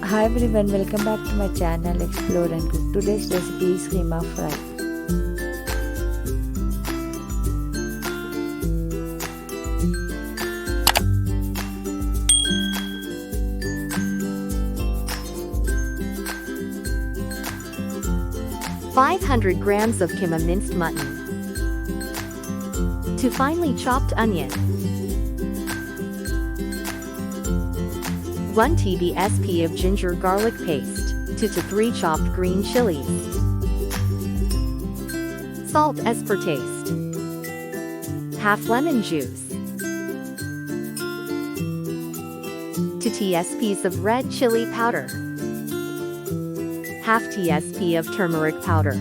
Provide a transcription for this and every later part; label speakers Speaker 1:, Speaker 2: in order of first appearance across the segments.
Speaker 1: Hi everyone, welcome back to my channel Explore and Cook. Today's recipe is keema fry.
Speaker 2: $500 of keema minced mutton, 2 finely chopped onion, 1 tablespoon of ginger garlic paste, 2 to 3 chopped green chilies, salt as per taste, half lemon juice, 2 teaspoons of red chili powder, half teaspoon of turmeric powder,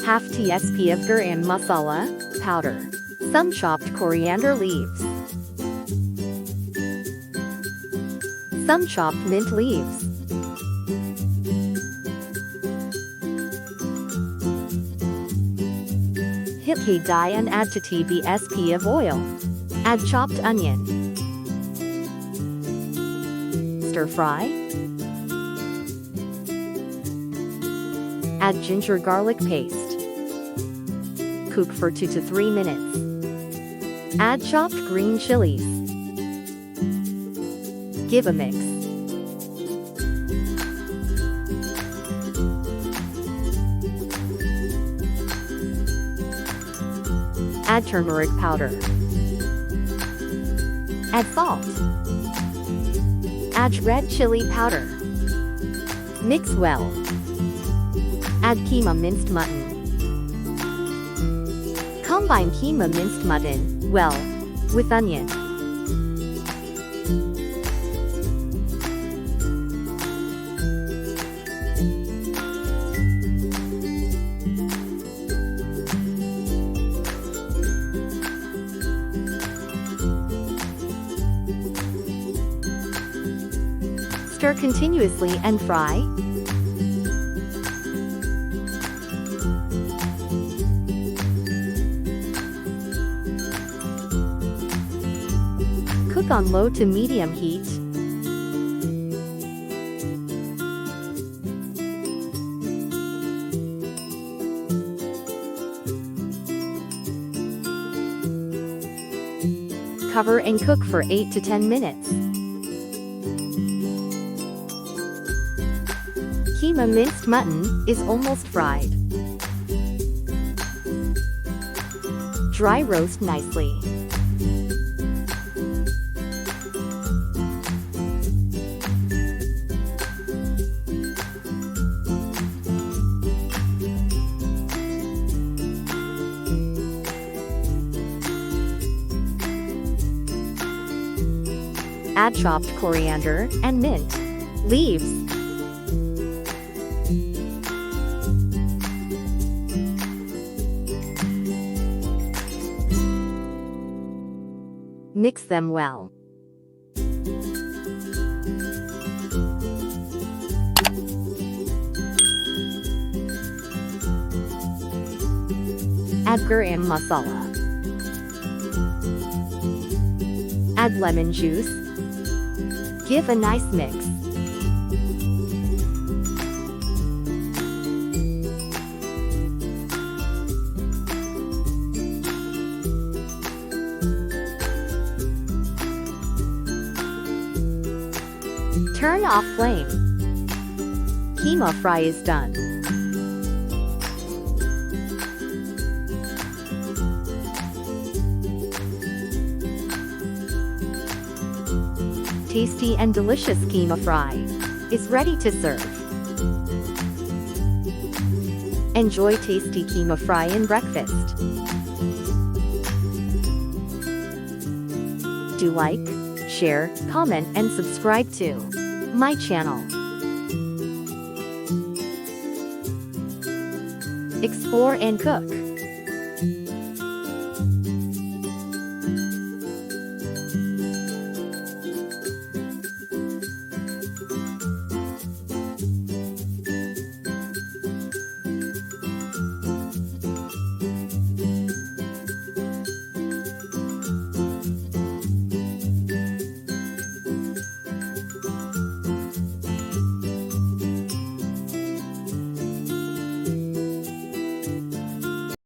Speaker 2: half teaspoon of garam masala powder, some chopped coriander leaves, some chopped mint leaves, hip dye and add 2 tablespoons of oil. Add chopped onion. Stir fry. Add ginger garlic paste. Cook for 2 to 3 minutes. Add chopped green chilies. Give a mix. Add turmeric powder. Add salt. Add red chili powder. Mix well. Add keema minced mutton. Combine keema minced mutton well with onion. Stir continuously and fry. Cook on low to medium heat. Cover and cook for 8 to 10 minutes. Keema minced mutton is almost fried. Dry roast nicely. Add chopped coriander and mint leaves. Mix them well. Add garam masala. Add lemon juice. Give a nice mix. Turn off flame. Keema fry is done. Tasty and delicious keema fry is ready to serve. Enjoy tasty keema fry in breakfast. Do like, share, comment and subscribe to my channel. Explore and cook.